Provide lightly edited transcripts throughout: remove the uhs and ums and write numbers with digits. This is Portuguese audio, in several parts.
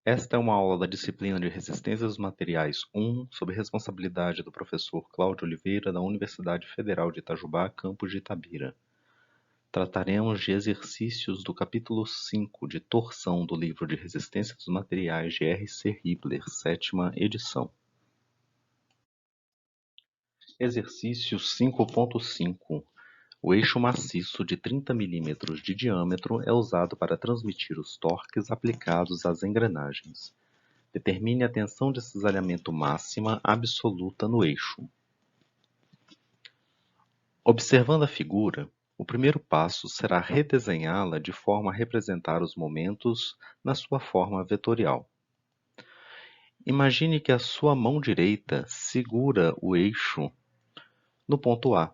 Esta é uma aula da disciplina de Resistências dos Materiais 1, sob responsabilidade do professor Cláudio Oliveira, da Universidade Federal de Itajubá, campus de Itabira. Trataremos de exercícios do capítulo 5 de torção do livro de Resistência dos Materiais de R.C. Hibbeler, 7ª edição. Exercício 5.5. O eixo maciço de 30 mm de diâmetro é usado para transmitir os torques aplicados às engrenagens. Determine a tensão de cisalhamento máxima absoluta no eixo. Observando a figura, o primeiro passo será redesenhá-la de forma a representar os momentos na sua forma vetorial. Imagine que a sua mão direita segura o eixo no ponto A,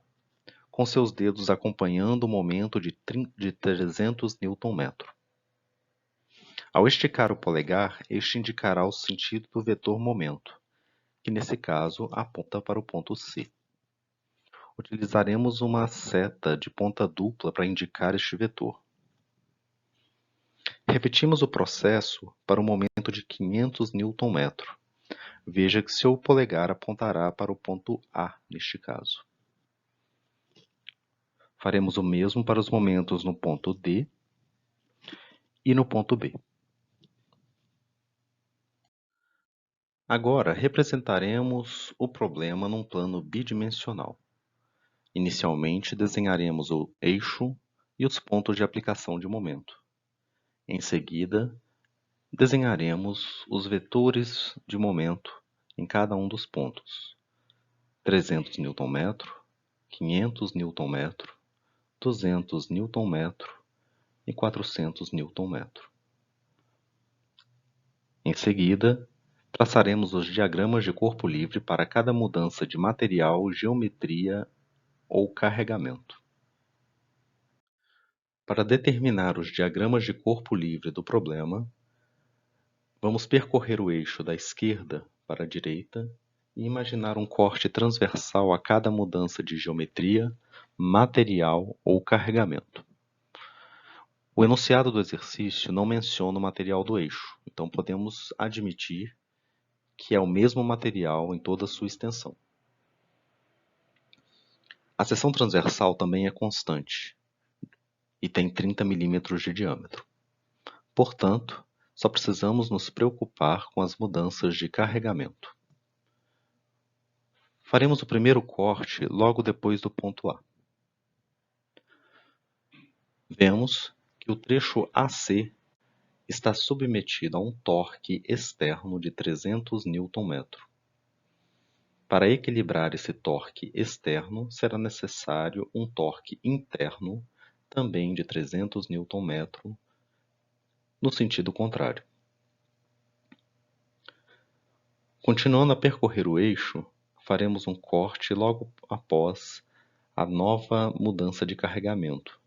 com seus dedos acompanhando o momento de 300 Nm. Ao esticar o polegar, este indicará o sentido do vetor momento, que nesse caso aponta para o ponto C. Utilizaremos uma seta de ponta dupla para indicar este vetor. Repetimos o processo para o momento de 500 Nm. Veja que seu polegar apontará para o ponto A neste caso. Faremos o mesmo para os momentos no ponto D e no ponto B. Agora, representaremos o problema num plano bidimensional. Inicialmente, desenharemos o eixo e os pontos de aplicação de momento. Em seguida, desenharemos os vetores de momento em cada um dos pontos: 300 Nm, 500 Nm, 200 Nm e 400 Nm. Em seguida, traçaremos os diagramas de corpo livre para cada mudança de material, geometria ou carregamento. Para determinar os diagramas de corpo livre do problema, vamos percorrer o eixo da esquerda para a direita e imaginar um corte transversal a cada mudança de geometria, material ou carregamento. O enunciado do exercício não menciona o material do eixo, então podemos admitir que é o mesmo material em toda a sua extensão. A seção transversal também é constante e tem 30 mm de diâmetro. Portanto, só precisamos nos preocupar com as mudanças de carregamento. Faremos o primeiro corte logo depois do ponto A. Vemos que o trecho AC está submetido a um torque externo de 300 Nm. Para equilibrar esse torque externo, será necessário um torque interno, também de 300 Nm, no sentido contrário. Continuando a percorrer o eixo, faremos um corte logo após a nova mudança de carregamento.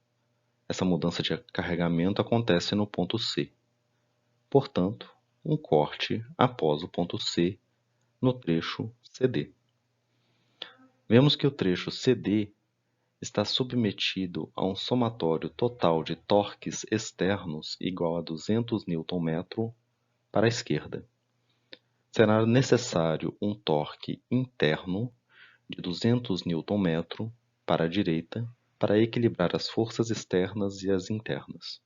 Essa mudança de carregamento acontece no ponto C. Portanto, um corte após o ponto C no trecho CD. Vemos que o trecho CD está submetido a um somatório total de torques externos igual a 200 Nm para a esquerda. Será necessário um torque interno de 200 Nm para a direita para equilibrar as forças externas e as internas.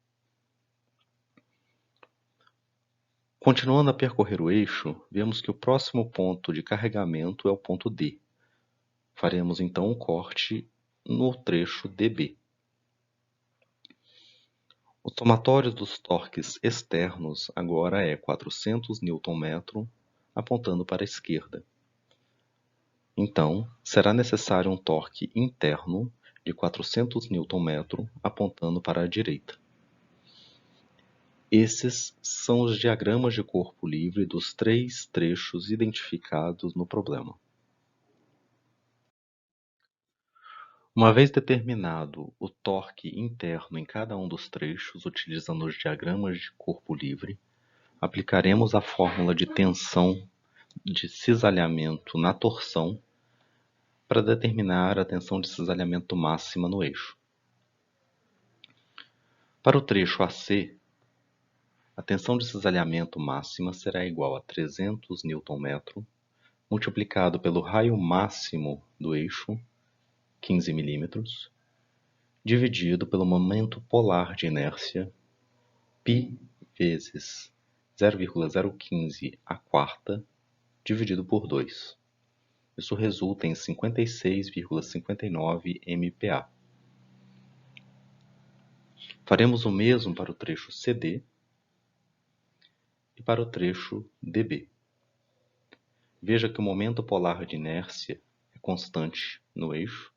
Continuando a percorrer o eixo, vemos que o próximo ponto de carregamento é o ponto D. Faremos então um corte no trecho DB. O somatório dos torques externos agora é 400 Nm, apontando para a esquerda. Então, será necessário um torque interno de 400 Nm, apontando para a direita. Esses são os diagramas de corpo livre dos 3 trechos identificados no problema. Uma vez determinado o torque interno em cada um dos trechos, utilizando os diagramas de corpo livre, aplicaremos a fórmula de tensão de cisalhamento na torção para determinar a tensão de cisalhamento máxima no eixo. Para o trecho AC, a tensão de cisalhamento máxima será igual a 300 Nm multiplicado pelo raio máximo do eixo, 15 mm, dividido pelo momento polar de inércia, π vezes 0,015 a quarta, dividido por 2. Isso resulta em 56,59 MPa. Faremos o mesmo para o trecho CD e para o trecho DB. Veja que o momento polar de inércia é constante no eixo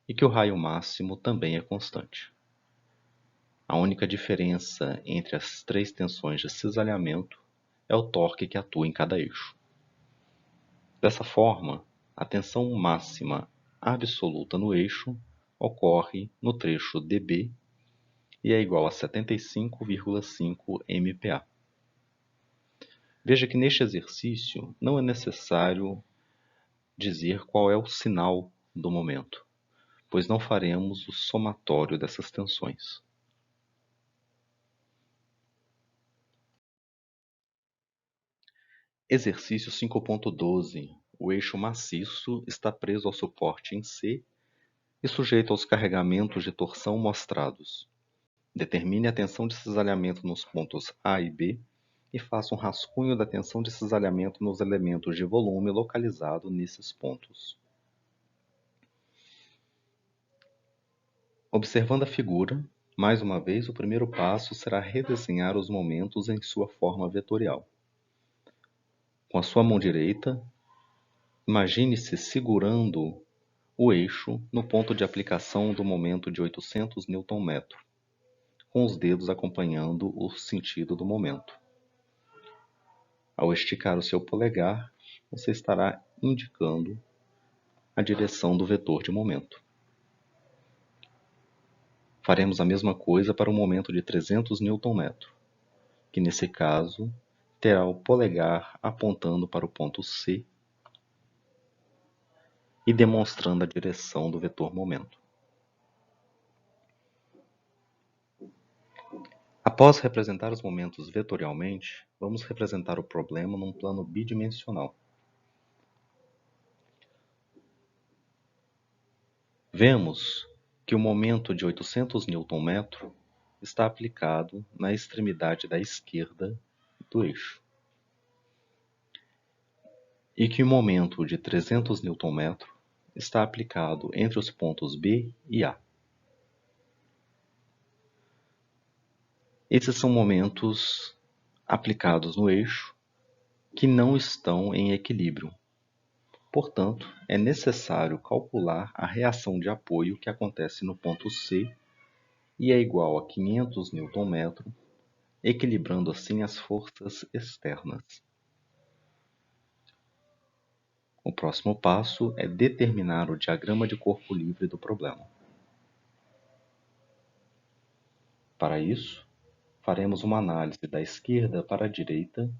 e que o raio máximo também é constante. A única diferença entre as três tensões de cisalhamento é o torque que atua em cada eixo. Dessa forma, a tensão máxima absoluta no eixo ocorre no trecho DB e é igual a 75,5 MPa. Veja que neste exercício não é necessário dizer qual é o sinal do momento, pois não faremos o somatório dessas tensões. Exercício 5.12. O eixo maciço está preso ao suporte em C e sujeito aos carregamentos de torção mostrados. Determine a tensão de cisalhamento nos pontos A e B e faça um rascunho da tensão de cisalhamento nos elementos de volume localizado nesses pontos. Observando a figura, mais uma vez, o primeiro passo será redesenhar os momentos em sua forma vetorial. Com a sua mão direita, imagine-se segurando o eixo no ponto de aplicação do momento de 800 Nm, com os dedos acompanhando o sentido do momento. Ao esticar o seu polegar, você estará indicando a direção do vetor de momento. Faremos a mesma coisa para o momento de 300 Nm, que nesse caso terá o polegar apontando para o ponto C e demonstrando a direção do vetor momento. Após representar os momentos vetorialmente, vamos representar o problema num plano bidimensional. Vemos que o momento de 800 Nm está aplicado na extremidade da esquerda do eixo, e que o momento de 300 Nm está aplicado entre os pontos B e A. Esses são momentos aplicados no eixo que não estão em equilíbrio. Portanto, é necessário calcular a reação de apoio que acontece no ponto C e é igual a 500 Nm, equilibrando assim as forças externas. O próximo passo é determinar o diagrama de corpo livre do problema. Para isso, faremos uma análise da esquerda para a direita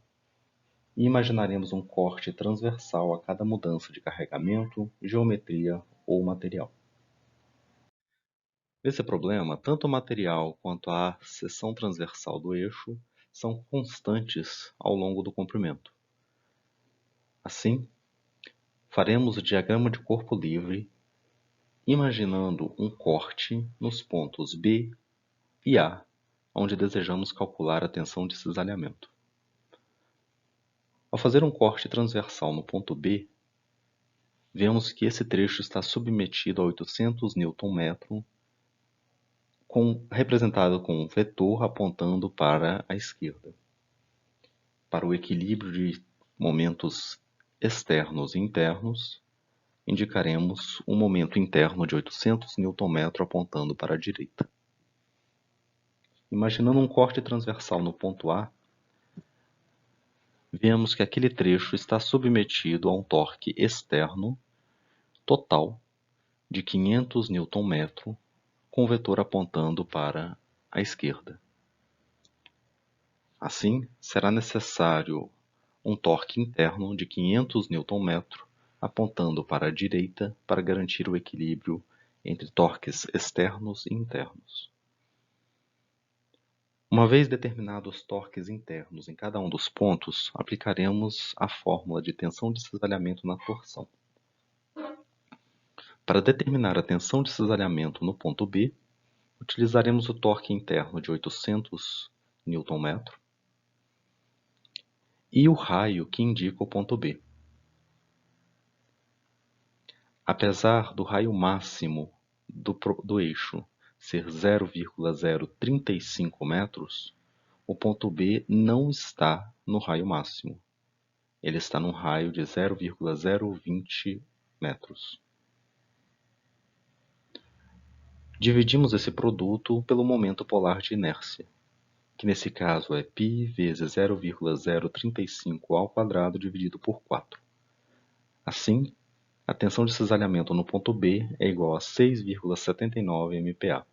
e imaginaremos um corte transversal a cada mudança de carregamento, geometria ou material. Nesse problema, tanto o material quanto a seção transversal do eixo são constantes ao longo do comprimento. Assim, faremos o diagrama de corpo livre imaginando um corte nos pontos B e A, onde desejamos calcular a tensão de cisalhamento. Ao fazer um corte transversal no ponto B, vemos que esse trecho está submetido a 800 Nm, representado com um vetor apontando para a esquerda. Para o equilíbrio de momentos externos e internos, indicaremos um momento interno de 800 Nm apontando para a direita. Imaginando um corte transversal no ponto A, vemos que aquele trecho está submetido a um torque externo total de 500 Nm, com o vetor apontando para a esquerda. Assim, será necessário um torque interno de 500 Nm apontando para a direita para garantir o equilíbrio entre torques externos e internos. Uma vez determinados os torques internos em cada um dos pontos, aplicaremos a fórmula de tensão de cisalhamento na torção. Para determinar a tensão de cisalhamento no ponto B, utilizaremos o torque interno de 800 Nm e o raio que indica o ponto B. Apesar do raio máximo do eixo ser 0,035 metros, o ponto B não está no raio máximo. Ele está num raio de 0,020 metros. Dividimos esse produto pelo momento polar de inércia, que nesse caso é π vezes 0,035 ao quadrado dividido por 4. Assim, a tensão de cisalhamento no ponto B é igual a 6,79 MPa.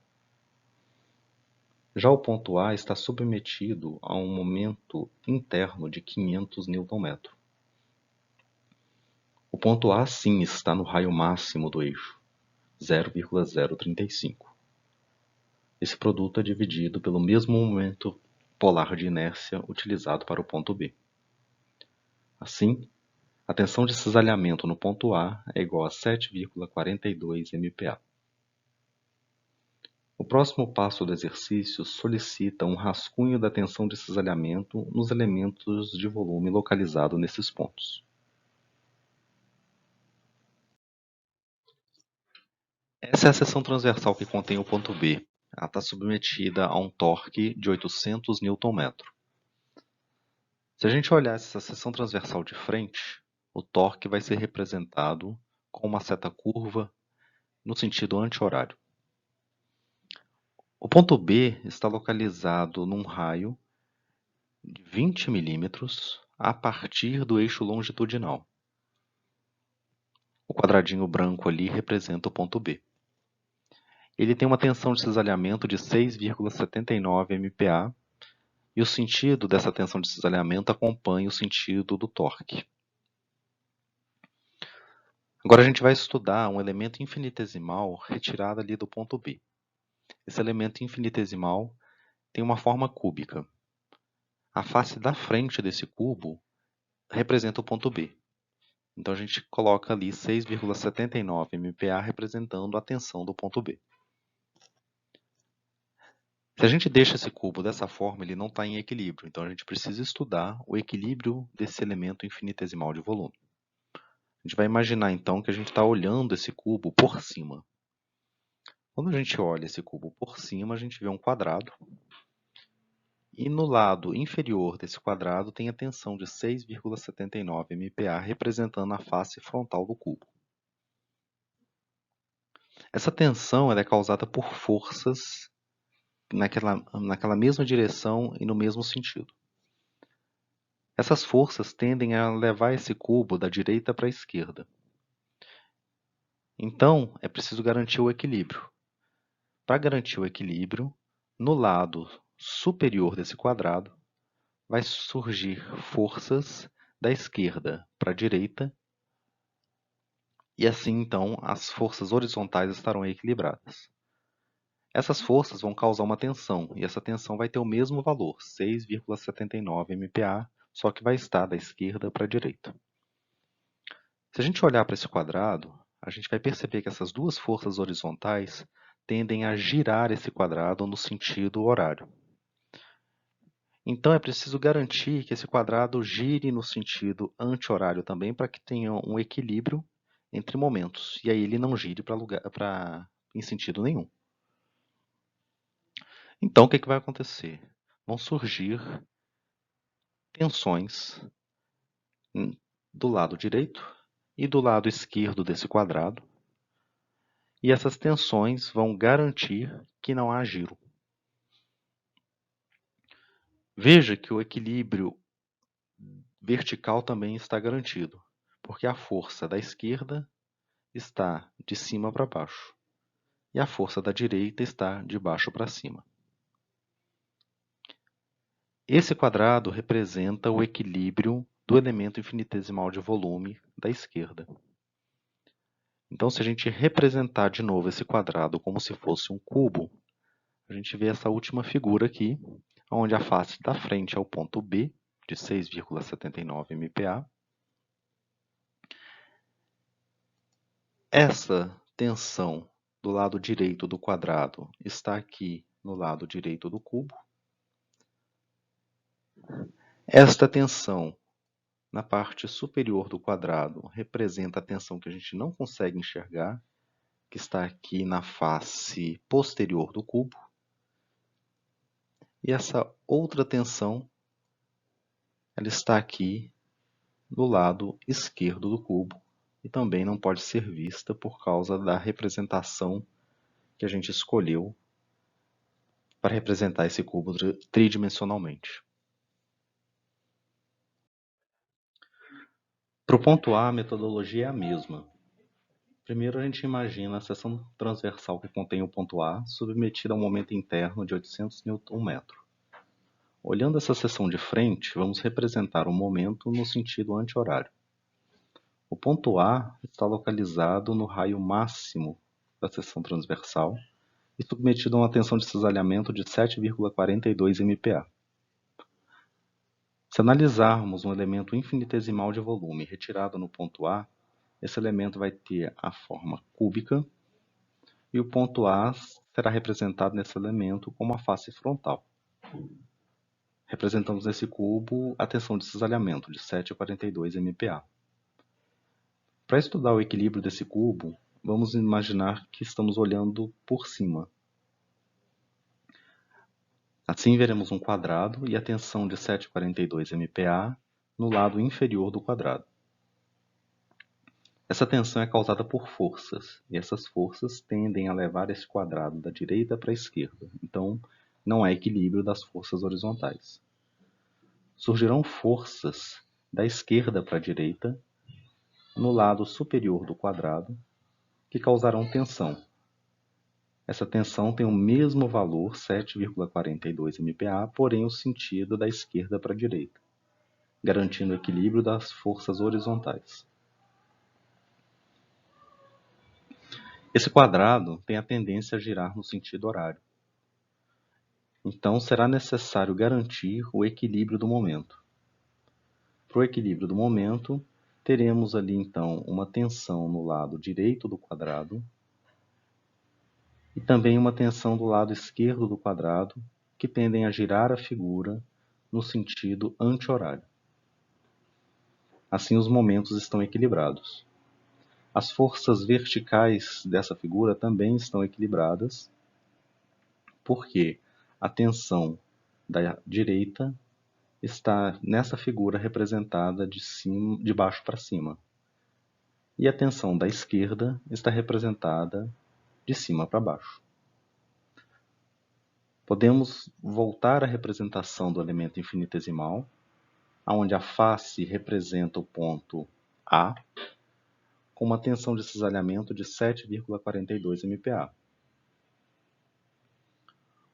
Já o ponto A está submetido a um momento interno de 500 Nm. O ponto A sim está no raio máximo do eixo, 0,035. Esse produto é dividido pelo mesmo momento polar de inércia utilizado para o ponto B. Assim, a tensão de cisalhamento no ponto A é igual a 7,42 MPa. O próximo passo do exercício solicita um rascunho da tensão de cisalhamento nos elementos de volume localizado nesses pontos. Essa é a seção transversal que contém o ponto B. Ela está submetida a um torque de 800 Nm. Se a gente olhar essa seção transversal de frente, o torque vai ser representado com uma seta curva no sentido anti-horário. O ponto B está localizado num raio de 20 milímetros a partir do eixo longitudinal. O quadradinho branco ali representa o ponto B. Ele tem uma tensão de cisalhamento de 6,79 MPa e o sentido dessa tensão de cisalhamento acompanha o sentido do torque. Agora a gente vai estudar um elemento infinitesimal retirado ali do ponto B. Esse elemento infinitesimal tem uma forma cúbica. A face da frente desse cubo representa o ponto B. Então a gente coloca ali 6,79 MPa representando a tensão do ponto B. Se a gente deixa esse cubo dessa forma, ele não está em equilíbrio. Então a gente precisa estudar o equilíbrio desse elemento infinitesimal de volume. A gente vai imaginar então que a gente está olhando esse cubo por cima. Quando a gente olha esse cubo por cima, a gente vê um quadrado. E no lado inferior desse quadrado tem a tensão de 6,79 MPa representando a face frontal do cubo. Essa tensão ela é causada por forças naquela mesma direção e no mesmo sentido. Essas forças tendem a levar esse cubo da direita para a esquerda. Então, é preciso garantir o equilíbrio. Para garantir o equilíbrio, no lado superior desse quadrado, vai surgir forças da esquerda para a direita, e assim, então, as forças horizontais estarão equilibradas. Essas forças vão causar uma tensão, e essa tensão vai ter o mesmo valor, 6,79 MPa, só que vai estar da esquerda para a direita. Se a gente olhar para esse quadrado, a gente vai perceber que essas duas forças horizontais tendem a girar esse quadrado no sentido horário. Então é preciso garantir que esse quadrado gire no sentido anti-horário também para que tenha um equilíbrio entre momentos, e aí ele não gire em sentido nenhum. Então o que vai acontecer? Vão surgir tensões do lado direito e do lado esquerdo desse quadrado, e essas tensões vão garantir que não há giro. Veja que o equilíbrio vertical também está garantido, porque a força da esquerda está de cima para baixo e a força da direita está de baixo para cima. Esse quadrado representa o equilíbrio do elemento infinitesimal de volume da esquerda. Então, se a gente representar de novo esse quadrado como se fosse um cubo, a gente vê essa última figura aqui, onde a face da frente é o ponto B, de 6,79 MPa. Essa tensão do lado direito do quadrado está aqui no lado direito do cubo. Esta tensão na parte superior do quadrado representa a tensão que a gente não consegue enxergar, que está aqui na face posterior do cubo. E essa outra tensão, ela está aqui do lado esquerdo do cubo e também não pode ser vista por causa da representação que a gente escolheu para representar esse cubo tridimensionalmente. Para o ponto A, a metodologia é a mesma. Primeiro a gente imagina a seção transversal que contém o ponto A submetida a um momento interno de 800 Nm. Olhando essa seção de frente, vamos representar o momento no sentido anti-horário. O ponto A está localizado no raio máximo da seção transversal e submetido a uma tensão de cisalhamento de 7,42 MPa. Se analisarmos um elemento infinitesimal de volume retirado no ponto A, esse elemento vai ter a forma cúbica e o ponto A será representado nesse elemento como a face frontal. Representamos nesse cubo a tensão de cisalhamento de 7,42 MPa. Para estudar o equilíbrio desse cubo, vamos imaginar que estamos olhando por cima. Assim veremos um quadrado e a tensão de 7,42 MPa no lado inferior do quadrado. Essa tensão é causada por forças, e essas forças tendem a levar esse quadrado da direita para a esquerda, então não há equilíbrio das forças horizontais. Surgirão forças da esquerda para a direita, no lado superior do quadrado, que causarão tensão. Essa tensão tem o mesmo valor, 7,42 MPa, porém o sentido da esquerda para a direita, garantindo o equilíbrio das forças horizontais. Esse quadrado tem a tendência a girar no sentido horário. Então, será necessário garantir o equilíbrio do momento. Para o equilíbrio do momento, teremos ali então uma tensão no lado direito do quadrado e também uma tensão do lado esquerdo do quadrado, que tendem a girar a figura no sentido anti-horário. Assim, os momentos estão equilibrados. As forças verticais dessa figura também estão equilibradas, porque a tensão da direita está nessa figura representada de baixo para cima. E a tensão da esquerda está representada de cima para baixo. Podemos voltar à representação do elemento infinitesimal, onde a face representa o ponto A, com uma tensão de cisalhamento de 7,42 MPa.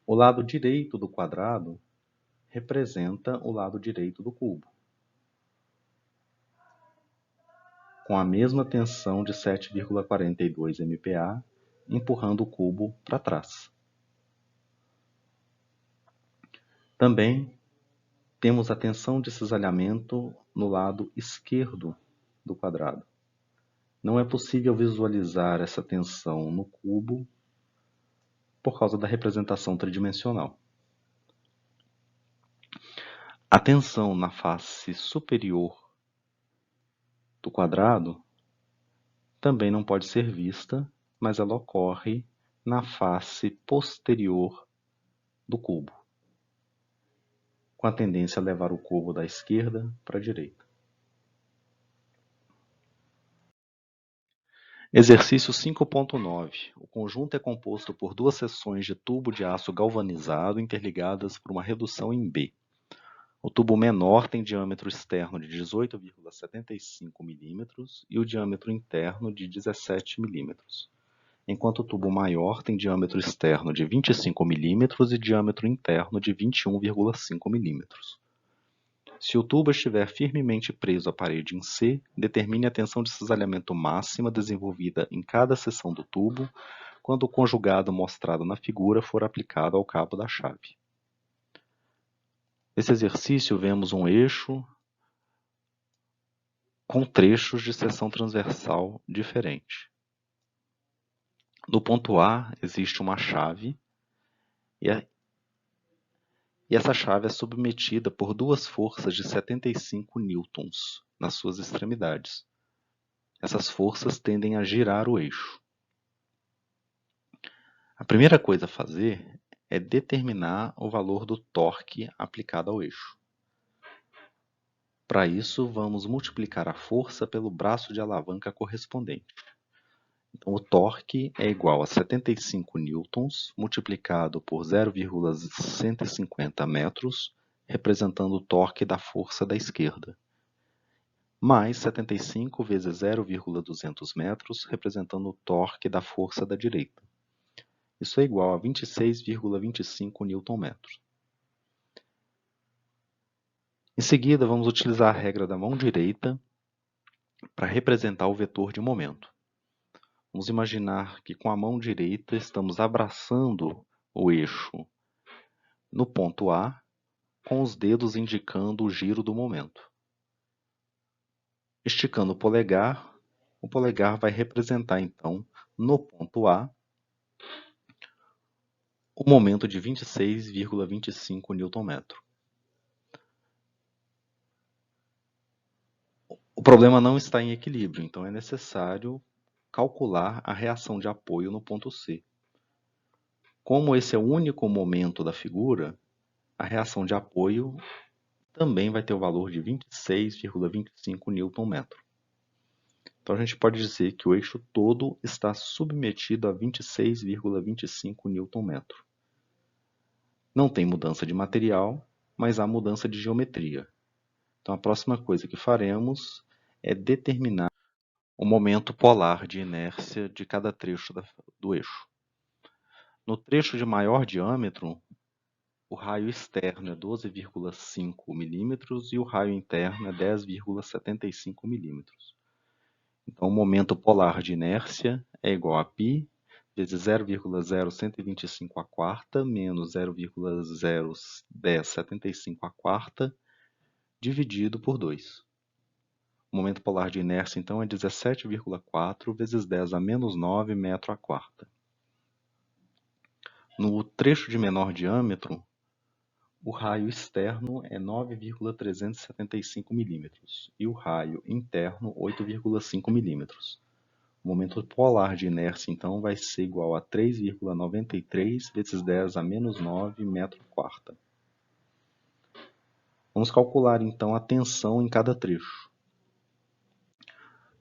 O lado direito do quadrado representa o lado direito do cubo, com a mesma tensão de 7,42 MPa, empurrando o cubo para trás. Também temos a tensão de cisalhamento no lado esquerdo do quadrado. Não é possível visualizar essa tensão no cubo por causa da representação tridimensional. A tensão na face superior do quadrado também não pode ser vista, mas ela ocorre na face posterior do cubo, com a tendência a levar o cubo da esquerda para a direita. Exercício 5.9. O conjunto é composto por duas seções de tubo de aço galvanizado interligadas por uma redução em B. O tubo menor tem diâmetro externo de 18,75 mm e o diâmetro interno de 17 mm, enquanto o tubo maior tem diâmetro externo de 25 mm e diâmetro interno de 21,5 mm. Se o tubo estiver firmemente preso à parede em C, determine a tensão de cisalhamento máxima desenvolvida em cada seção do tubo quando o conjugado mostrado na figura for aplicado ao cabo da chave. Nesse exercício, vemos um eixo com trechos de seção transversal diferente. No ponto A, existe uma chave e essa chave é submetida por duas forças de 75 newtons nas suas extremidades. Essas forças tendem a girar o eixo. A primeira coisa a fazer é determinar o valor do torque aplicado ao eixo. Para isso, vamos multiplicar a força pelo braço de alavanca correspondente. Então, o torque é igual a 75 newtons multiplicado por 0,150 metros, representando o torque da força da esquerda, mais 75 vezes 0,200 metros, representando o torque da força da direita. Isso é igual a 26,25 Nm. Em seguida, vamos utilizar a regra da mão direita para representar o vetor de momento. Vamos imaginar que com a mão direita estamos abraçando o eixo no ponto A, com os dedos indicando o giro do momento. Esticando o polegar vai representar então, no ponto A, o momento de 26,25 Nm. O problema não está em equilíbrio, então é necessário calcular a reação de apoio no ponto C. Como esse é o único momento da figura, a reação de apoio também vai ter o valor de 26,25 Nm. Então a gente pode dizer que o eixo todo está submetido a 26,25 Nm. Não tem mudança de material, mas há mudança de geometria. Então a próxima coisa que faremos é determinar o momento polar de inércia de cada trecho do eixo. No trecho de maior diâmetro, o raio externo é 12,5 mm e o raio interno é 10,75 mm. Então o momento polar de inércia é igual a π vezes 0,0125 a quarta menos 0,01075 a quarta dividido por 2. O momento polar de inércia, então, é 17,4 vezes 10 a menos 9 metro a quarta. No trecho de menor diâmetro, o raio externo é 9,375 mm e o raio interno 8,5 mm. O momento polar de inércia, então, vai ser igual a 3,93 vezes 10 a menos 9 metro a quarta. Vamos calcular, então, a tensão em cada trecho.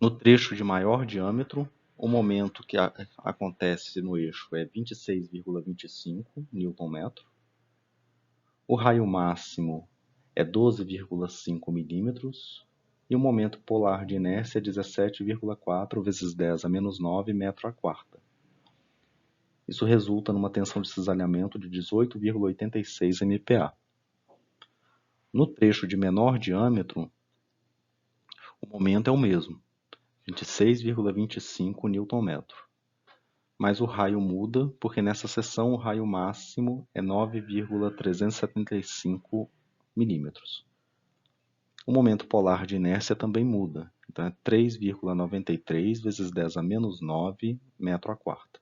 No trecho de maior diâmetro, o momento que acontece no eixo é 26,25 Nm. O raio máximo é 12,5 mm. E o momento polar de inércia é 17,4 vezes 10 a menos 9 metro a quarta. Isso resulta numa tensão de cisalhamento de 18,86 MPa. No trecho de menor diâmetro, o momento é o mesmo, 26,25 Nm. Mas o raio muda, porque nessa seção o raio máximo é 9,375 mm. O momento polar de inércia também muda, então é 3,93 vezes 10 a menos 9 metro a quarta.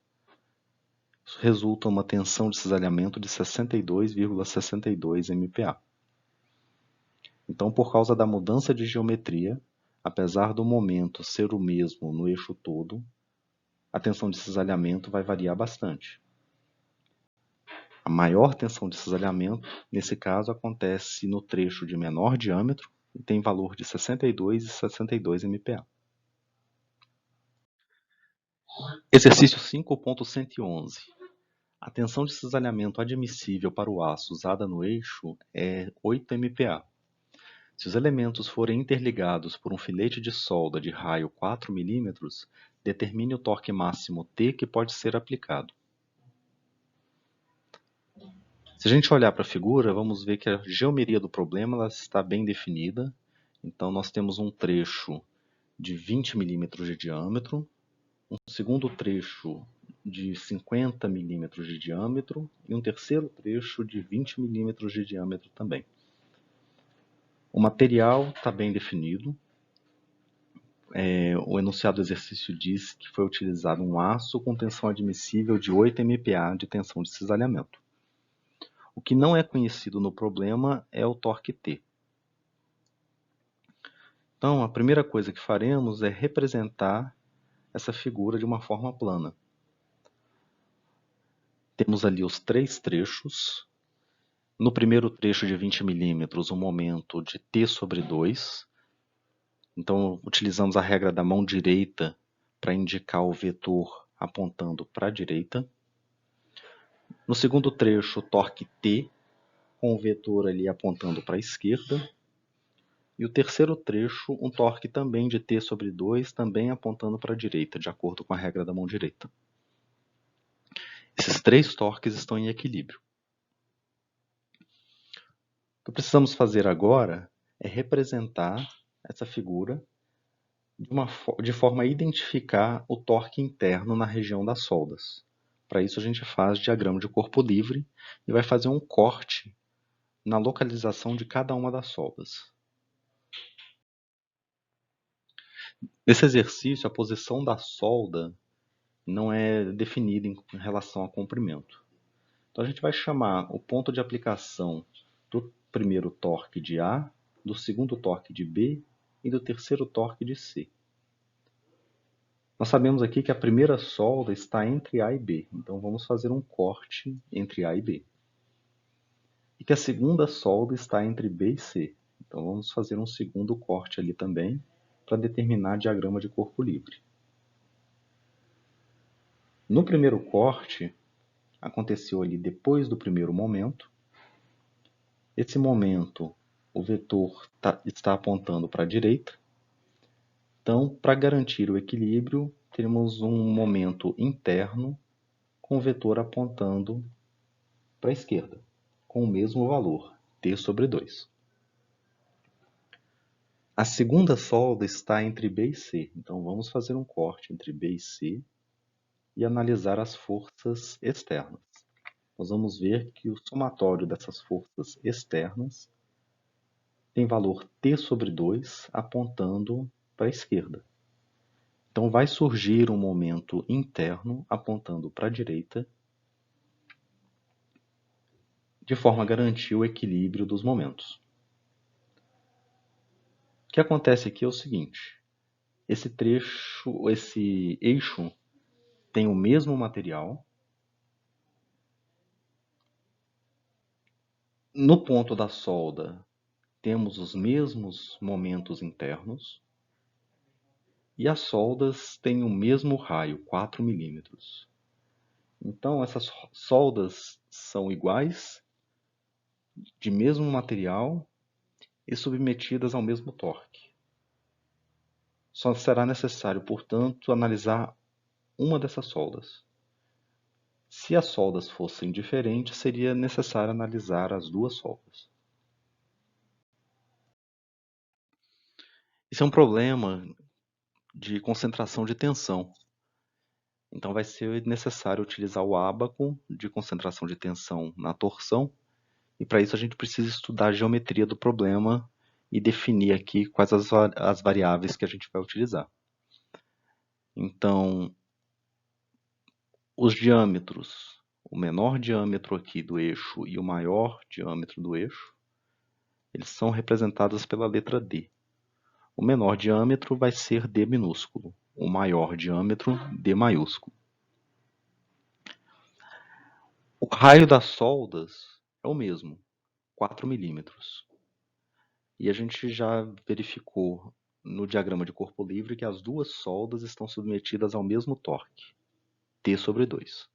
Isso resulta em uma tensão de cisalhamento de 62,62 MPa. Então, por causa da mudança de geometria, apesar do momento ser o mesmo no eixo todo, a tensão de cisalhamento vai variar bastante. A maior tensão de cisalhamento, nesse caso, acontece no trecho de menor diâmetro e tem valor de 62,62 MPa. Exercício 5.111. A tensão de cisalhamento admissível para o aço usada no eixo é 8 MPa. Se os elementos forem interligados por um filete de solda de raio 4 mm, determine o torque máximo T que pode ser aplicado. Se a gente olhar para a figura, vamos ver que a geometria do problema ela está bem definida. Então, nós temos um trecho de 20 mm de diâmetro, um segundo trecho de 50 mm de diâmetro e um terceiro trecho de 20 mm de diâmetro também. O material está bem definido. O enunciado do exercício diz que foi utilizado um aço com tensão admissível de 8 MPa de tensão de cisalhamento. O que não é conhecido no problema é o torque T. Então, a primeira coisa que faremos é representar essa figura de uma forma plana. Temos ali os 3 trechos. No primeiro trecho de 20 milímetros, um momento de T sobre 2. Então, utilizamos a regra da mão direita para indicar o vetor apontando para a direita. No segundo trecho, torque T, com o vetor ali apontando para a esquerda. E o terceiro trecho, um torque também de T sobre 2, também apontando para a direita, de acordo com a regra da mão direita. Esses 3 torques estão em equilíbrio. O que precisamos fazer agora é representar essa figura de forma a identificar o torque interno na região das soldas. Para isso a gente faz diagrama de corpo livre e vai fazer um corte na localização de cada uma das soldas. Nesse exercício, a posição da solda não é definida em relação ao comprimento. Então a gente vai chamar o ponto de aplicação do primeiro torque de A, do segundo torque de B e do terceiro torque de C. Nós sabemos aqui que a primeira solda está entre A e B, então vamos fazer um corte entre A e B. E que a segunda solda está entre B e C, então vamos fazer um segundo corte ali também, para determinar diagrama de corpo livre. No primeiro corte, aconteceu ali depois do primeiro momento. Esse momento, o vetor está apontando para a direita. Então, para garantir o equilíbrio, temos um momento interno com o vetor apontando para a esquerda, com o mesmo valor, T sobre 2. A segunda solda está entre B e C, então vamos fazer um corte entre B e C e analisar as forças externas. Nós vamos ver que o somatório dessas forças externas tem valor T sobre 2 apontando para a esquerda. Então vai surgir um momento interno apontando para a direita, de forma a garantir o equilíbrio dos momentos. O que acontece aqui é o seguinte: esse eixo tem o mesmo material. No ponto da solda, temos os mesmos momentos internos. E as soldas têm o mesmo raio, 4 milímetros. Então, essas soldas são iguais, de mesmo material e submetidas ao mesmo torque. Só será necessário, portanto, analisar uma dessas soldas. Se as soldas fossem diferentes, seria necessário analisar as duas soldas. Isso é um problema de concentração de tensão. Então vai ser necessário utilizar o ábaco de concentração de tensão na torção. E para isso a gente precisa estudar a geometria do problema e definir aqui quais as variáveis que a gente vai utilizar. Então, os diâmetros, o menor diâmetro aqui do eixo e o maior diâmetro do eixo, eles são representados pela letra D. O menor diâmetro vai ser D minúsculo, o maior diâmetro D maiúsculo. O raio das soldas é o mesmo, 4 milímetros. E a gente já verificou no diagrama de corpo livre que as duas soldas estão submetidas ao mesmo torque, T sobre 2.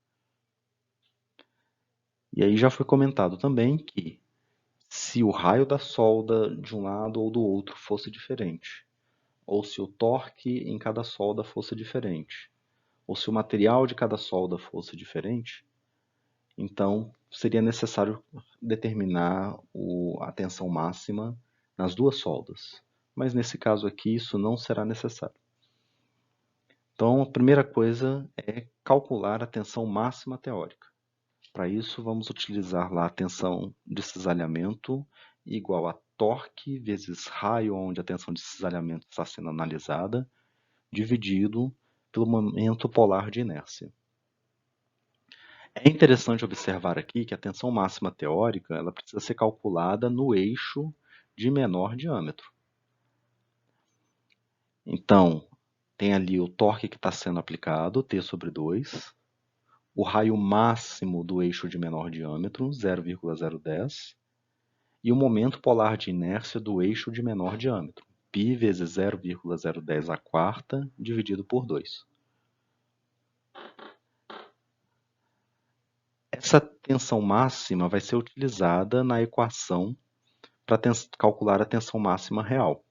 E aí já foi comentado também que se o raio da solda de um lado ou do outro fosse diferente, ou se o torque em cada solda fosse diferente, ou se o material de cada solda fosse diferente, então seria necessário determinar a tensão máxima nas duas soldas. Mas nesse caso aqui isso não será necessário. Então a primeira coisa é calcular a tensão máxima teórica. Para isso vamos utilizar lá a tensão de cisalhamento igual a torque vezes raio onde a tensão de cisalhamento está sendo analisada, dividido pelo momento polar de inércia. É interessante observar aqui que a tensão máxima teórica ela precisa ser calculada no eixo de menor diâmetro. Então, tem ali o torque que está sendo aplicado, T sobre 2, o raio máximo do eixo de menor diâmetro, 0,010, e o momento polar de inércia do eixo de menor diâmetro, π vezes 0,010 a quarta, dividido por 2. Essa tensão máxima vai ser utilizada na equação para calcular a tensão máxima real.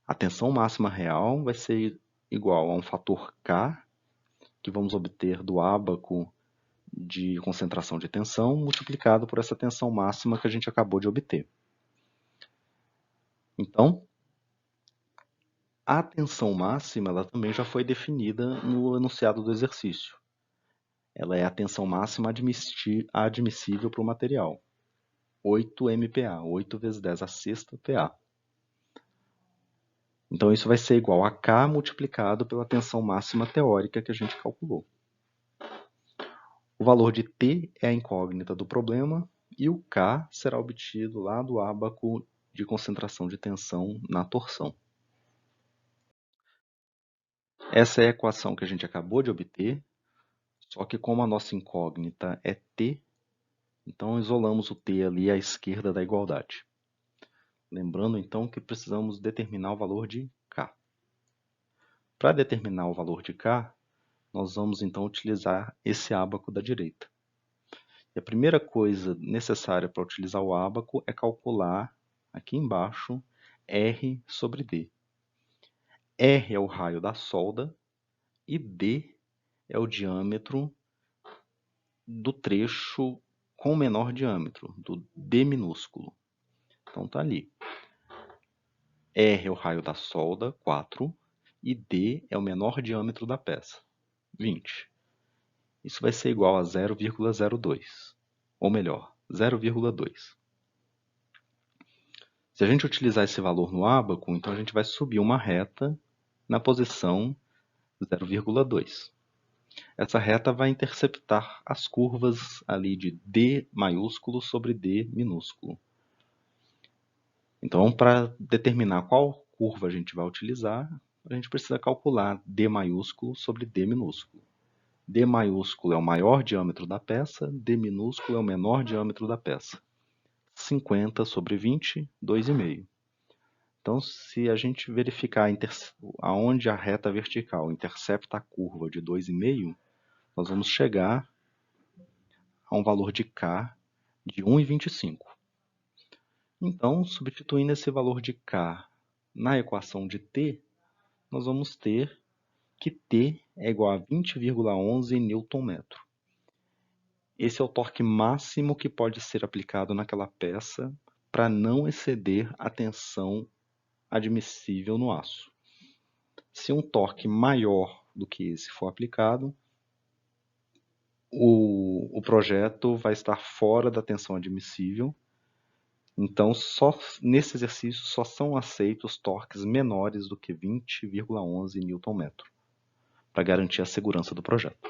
A tensão máxima real vai ser igual a um fator K, que vamos obter do ábaco de concentração de tensão, multiplicado por essa tensão máxima que a gente acabou de obter. Então, a tensão máxima ela também já foi definida no enunciado do exercício. Ela é a tensão máxima admissível para o material. 8 MPa, 8 vezes 10 a sexta PA. Então, isso vai ser igual a K multiplicado pela tensão máxima teórica que a gente calculou. O valor de T é a incógnita do problema e o K será obtido lá do ábaco de concentração de tensão na torção. Essa é a equação que a gente acabou de obter, só que como a nossa incógnita é T, então isolamos o T ali à esquerda da igualdade. Lembrando então que precisamos determinar o valor de K. Para determinar o valor de K, nós vamos então utilizar esse ábaco da direita. E a primeira coisa necessária para utilizar o ábaco é calcular aqui embaixo R sobre D. R é o raio da solda e D é o diâmetro do trecho com menor diâmetro, do D minúsculo. Então está ali. R é o raio da solda, 4, e D é o menor diâmetro da peça, 20. Isso vai ser igual a 0,02, ou melhor, 0,2. Se a gente utilizar esse valor no ábaco, então a gente vai subir uma reta na posição 0,2. Essa reta vai interceptar as curvas ali de D maiúsculo sobre D minúsculo. Então, para determinar qual curva a gente vai utilizar, a gente precisa calcular D maiúsculo sobre D minúsculo. D maiúsculo é o maior diâmetro da peça, D minúsculo é o menor diâmetro da peça. 50 sobre 20, 2,5. Então, se a gente verificar aonde a reta vertical intercepta a curva de 2,5, nós vamos chegar a um valor de K de 1,25. Então, substituindo esse valor de K na equação de T, nós vamos ter que T é igual a 20,11 Nm. Esse é o torque máximo que pode ser aplicado naquela peça para não exceder a tensão admissível no aço. Se um torque maior do que esse for aplicado, o projeto vai estar fora da tensão admissível. Então, nesse exercício só são aceitos torques menores do que 20,11 Nm, para garantir a segurança do projeto.